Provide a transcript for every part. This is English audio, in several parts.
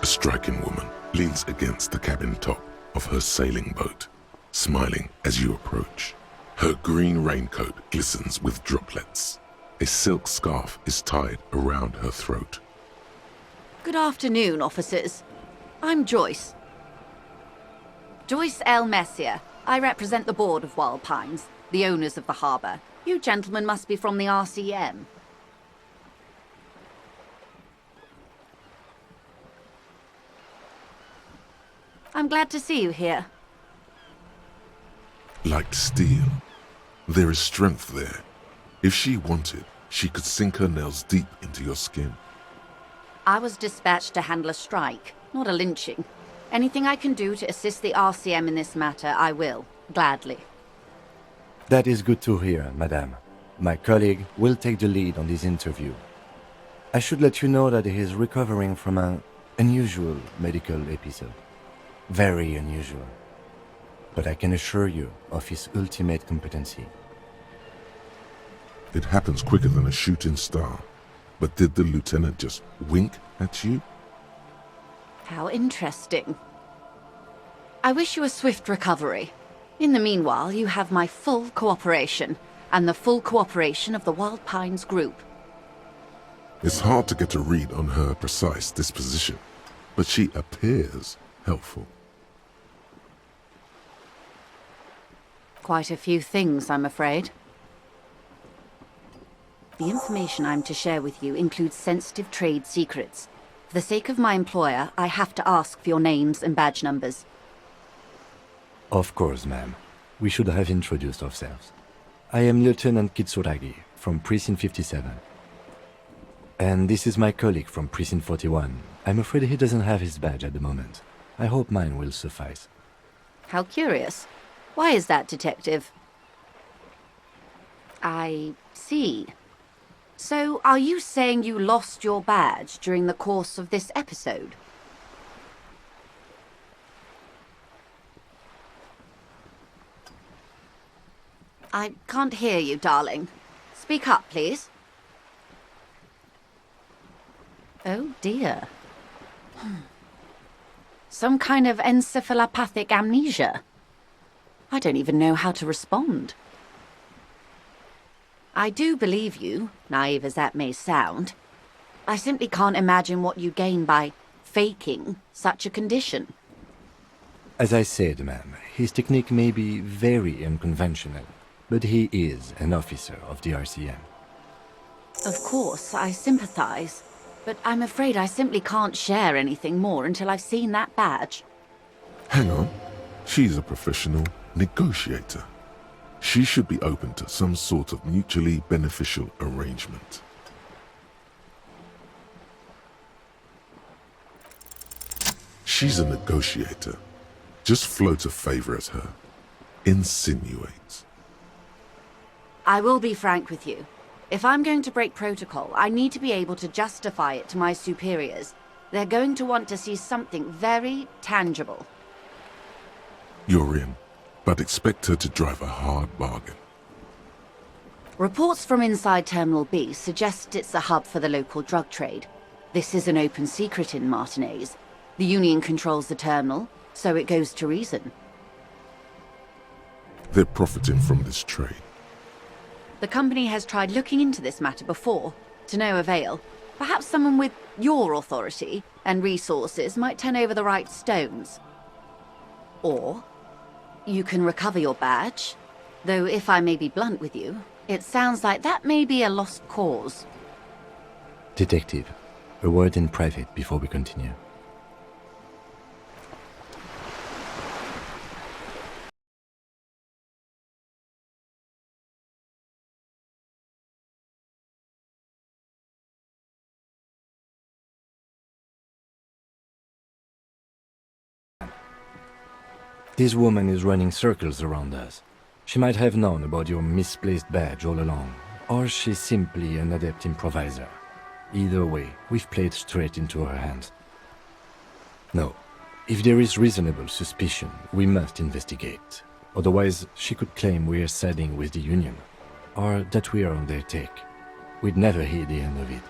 A striking woman leans against the cabin top of her sailing boat, smiling as you approach. Her green raincoat glistens with droplets. A silk scarf is tied around her throat. Good afternoon, officers. I'm Joyce. Joyce L. Messier. I represent the board of Wild Pines, the owners of the harbour. You gentlemen must be from the RCM. I'm glad to see you here. Like steel, there is strength there. If she wanted, she could sink her nails deep into your skin. I was dispatched to handle a strike, not a lynching. Anything I can do to assist the RCM in this matter, I will, gladly. That is good to hear, madame. My colleague will take the lead on this interview. I should let you know that he is recovering from an unusual medical episode. Very unusual. But I can assure you of his ultimate competency. It happens quicker than a shooting star. But did the lieutenant just wink at you? How interesting. I wish you a swift recovery. In the meanwhile, you have my full cooperation, and the full cooperation of the Wild Pines group. It's hard to get a read on her precise disposition, but she appears helpful. Quite a few things, I'm afraid. The information I'm to share with you includes sensitive trade secrets. For the sake of my employer, I have to ask for your names and badge numbers. Of course, ma'am. We should have introduced ourselves. I am Lieutenant Kitsuragi from Precinct 57. And this is my colleague from Precinct 41. I'm afraid he doesn't have his badge at the moment. I hope mine will suffice. How curious. Why is that, Detective? I see. So, are you saying you lost your badge during the course of this episode? I can't hear you, darling. Speak up, please. Oh, dear. Some kind of encephalopathic amnesia. I don't even know how to respond. I do believe you, naive as that may sound. I simply can't imagine what you gain by faking such a condition. As I said, ma'am, his technique may be very unconventional, but he is an officer of the RCM. Of course, I sympathize, but I'm afraid I simply can't share anything more until I've seen that badge. Hang on. She's a professional negotiator. She should be open to some sort of mutually beneficial arrangement. She's a negotiator. Just float a favor at her. Insinuate. I will be frank with you. If I'm going to break protocol, I need to be able to justify it to my superiors. They're going to want to see something very tangible. You're in, but expect her to drive a hard bargain. Reports from inside Terminal B suggest it's a hub for the local drug trade. This is an open secret in Martinez. The Union controls the terminal, so it goes to reason. They're profiting from this trade. The company has tried looking into this matter before, to no avail. Perhaps someone with your authority and resources might turn over the right stones. Or you can recover your badge, though if I may be blunt with you, it sounds like that may be a lost cause. Detective, a word in private before we continue. This woman is running circles around us. She might have known about your misplaced badge all along, or she's simply an adept improviser. Either way, we've played straight into her hands. No, if there is reasonable suspicion, we must investigate. Otherwise, she could claim we're siding with the Union, or that we are on their take. We'd never hear the end of it.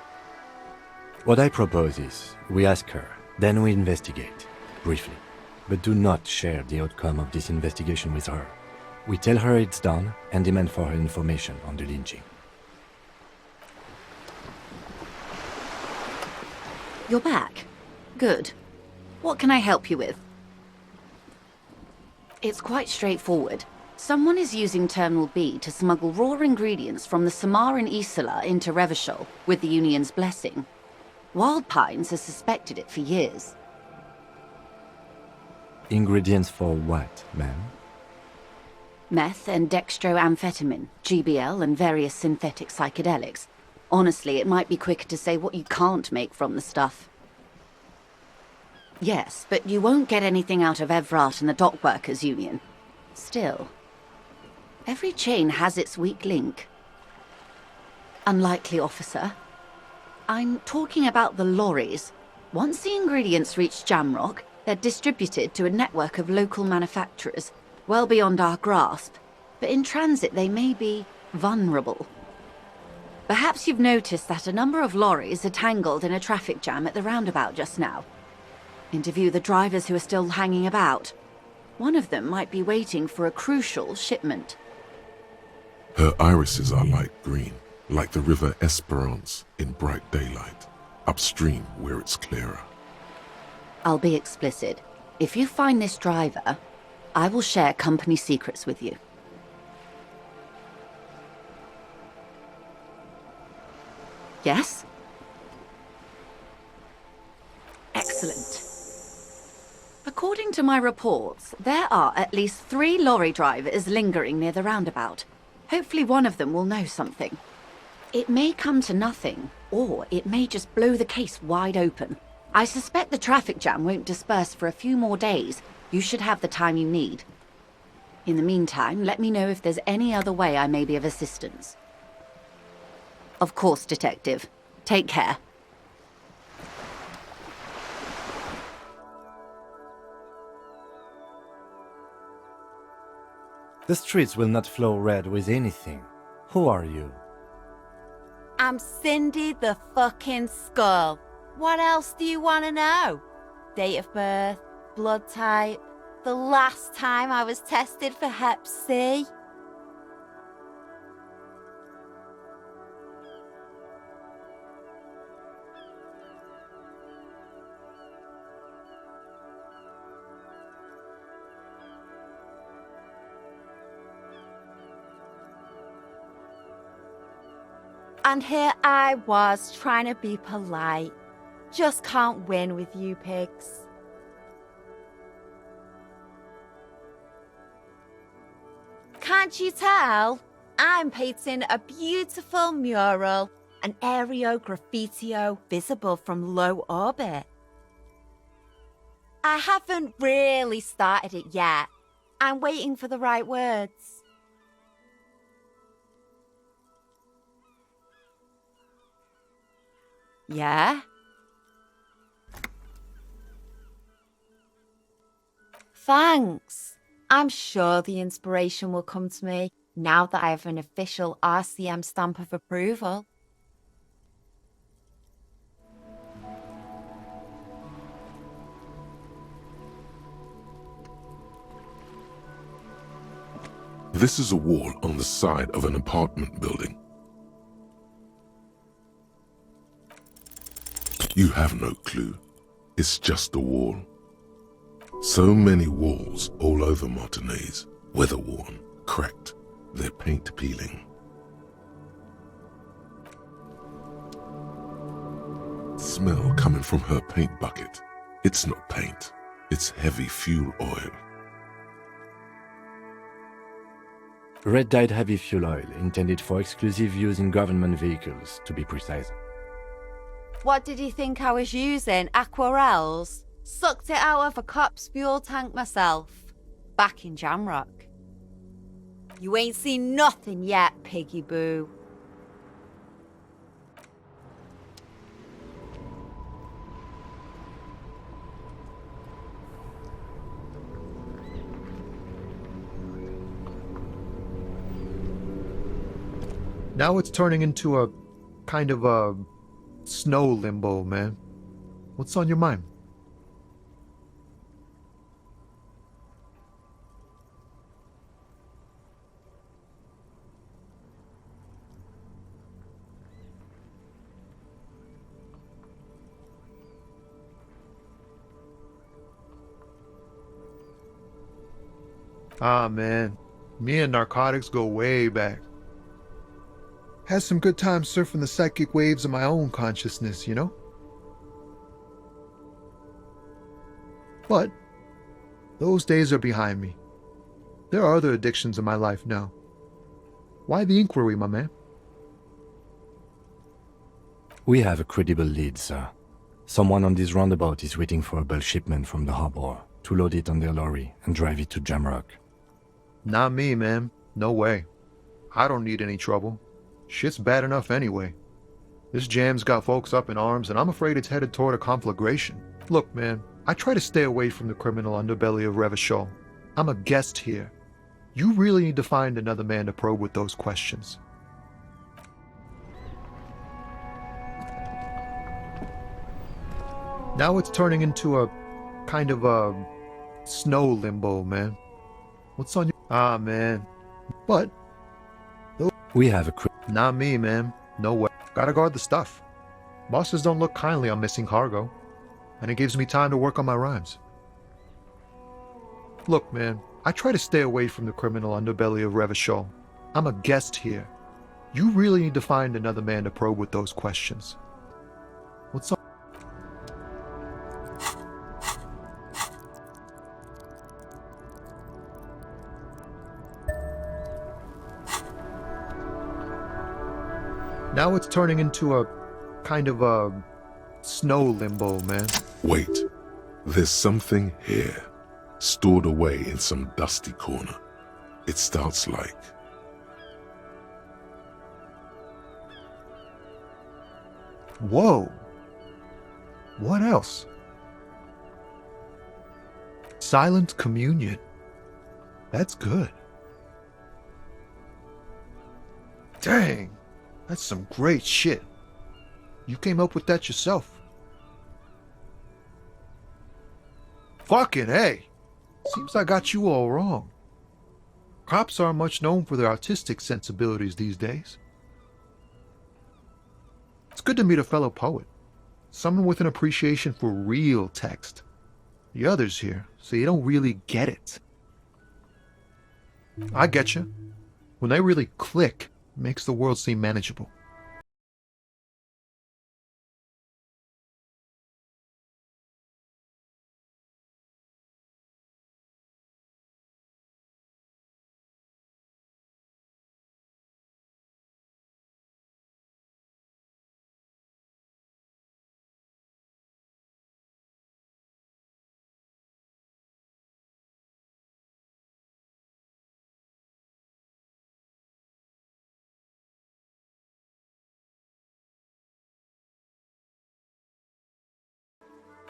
What I propose is, we ask her, Then we investigate, briefly. But do not share the outcome of this investigation with her. We tell her it's done and demand for her information on the lynching. You're back. Good. What can I help you with? It's quite straightforward. Someone is using Terminal B to smuggle raw ingredients from the Samaran Isola into Revachol with the Union's blessing. Wild Pines has suspected it for years. Ingredients for what, ma'am? Meth and dextroamphetamine, GBL, and various synthetic psychedelics. Honestly, it might be quicker to say what you can't make from the stuff. Yes, but you won't get anything out of Evrart and the Dockworkers Union. Still, every chain has its weak link. Unlikely, officer. I'm talking about the lorries. Once the ingredients reach Jamrock, they're distributed to a network of local manufacturers, well beyond our grasp, but in transit they may be vulnerable. Perhaps you've noticed that a number of lorries are tangled in a traffic jam at the roundabout just now. Interview the drivers who are still hanging about. One of them might be waiting for a crucial shipment. Her irises are light green, like the river Esperance in bright daylight, upstream where it's clearer. I'll be explicit. If you find this driver, I will share company secrets with you. Yes? Excellent. According to my reports, there are at least 3 lorry drivers lingering near the roundabout. Hopefully one of them will know something. It may come to nothing, or it may just blow the case wide open. I suspect the traffic jam won't disperse for a few more days. You should have the time you need. In the meantime, let me know if there's any other way I may be of assistance. Of course, Detective. Take care. The streets will not flow red with anything. Who are you? I'm Cindy the fucking Skull. What else do you want to know? Date of birth, blood type, the last time I was tested for Hep C. And here I was trying to be polite. Just can't win with you pigs. Can't you tell? I'm painting a beautiful mural, an aereo graffitio visible from low orbit. I haven't really started it yet. I'm waiting for the right words. Yeah? Thanks. I'm sure the inspiration will come to me now that I have an official RCM stamp of approval. This is a wall on the side of an apartment building. You have no clue. It's just a wall. So many walls all over Martinaise, weather-worn, cracked, their paint peeling. Smell coming from her paint bucket. It's not paint, it's heavy fuel oil. Red-dyed heavy fuel oil intended for exclusive use in government vehicles, to be precise. What did you think I was using? Aquarels? Sucked it out of a cop's fuel tank myself. Back in Jamrock. You ain't seen nothing yet, piggy boo. Now it's turning into a kind of a snow limbo, man. What's on your mind? Ah, man. Me and narcotics go way back. Had some good times surfing the psychic waves of my own consciousness, you know? But those days are behind me. There are other addictions in my life now. Why the inquiry, my man? We have a credible lead, sir. Someone on this roundabout is waiting for a bulk shipment from the harbor to load it on their lorry and drive it to Jamrock. Not me, man. No way. I don't need any trouble. Shit's bad enough anyway. This jam's got folks up in arms, and I'm afraid it's headed toward a conflagration. Look, man, I try to stay away from the criminal underbelly of Revachol. I'm a guest here. You really need to find another man to probe with those questions. Now it's turning into a kind of a snow limbo, man. What's on your... Ah, man. But... We have a Not me, man. No way. Gotta guard the stuff. Bosses don't look kindly on missing cargo. And it gives me time to work on my rhymes. Look, man, I try to stay away from the criminal underbelly of Revachol. I'm a guest here. You really need to find another man to probe with those questions. What's up? Now it's turning into a kind of a snow limbo, man. Wait, there's something here, stored away in some dusty corner. It starts like... Whoa. What else? Silent communion. That's good. Dang, that's some great shit. You came up with that yourself. Fucking hey. Seems I got you all wrong. Cops aren't much known for their artistic sensibilities these days. It's good to meet a fellow poet. Someone with an appreciation for real text. The others here say you don't really get it. I get you. When they really click, it makes the world seem manageable.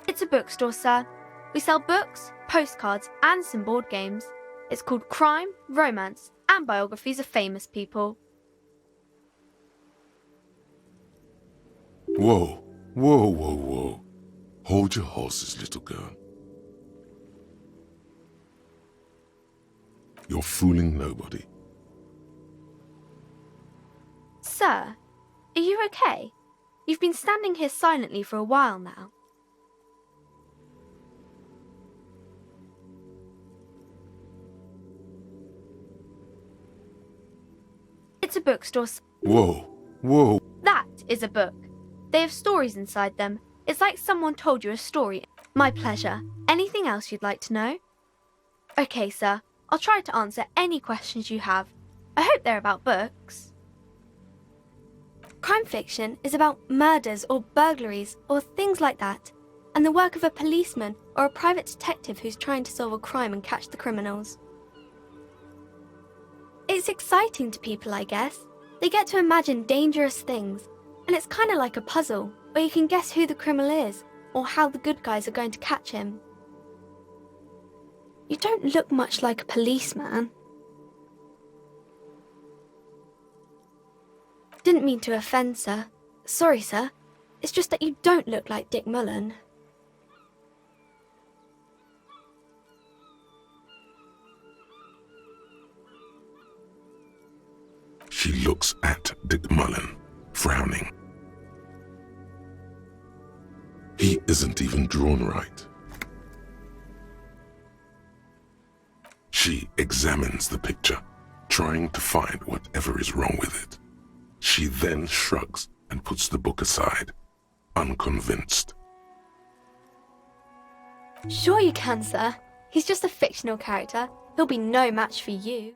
It's a bookstore, sir. We sell books, postcards, and some board games. It's called Crime, Romance, and Biographies of Famous People. Whoa, whoa, whoa, whoa. Hold your horses, little girl. You're fooling nobody. Sir, are you okay? You've been standing here silently for a while now. It's a bookstore. Whoa, whoa. That is a book. They have stories inside them. It's like someone told you a story. My pleasure. Anything else you'd like to know? Okay, sir. I'll try to answer any questions you have. I hope they're about books. Crime fiction is about murders or burglaries or things like that, and the work of a policeman or a private detective who's trying to solve a crime and catch the criminals. It's exciting to people, I guess. They get to imagine dangerous things, and it's kind of like a puzzle, where you can guess who the criminal is, or how the good guys are going to catch him. You don't look much like a policeman. Didn't mean to offend, sir. Sorry, sir. It's just that you don't look like Dick Mullen. She looks at Dick Mullen, frowning. He isn't even drawn right. She examines the picture, trying to find whatever is wrong with it. She then shrugs and puts the book aside, unconvinced. Sure you can, sir. He's just a fictional character. He'll be no match for you.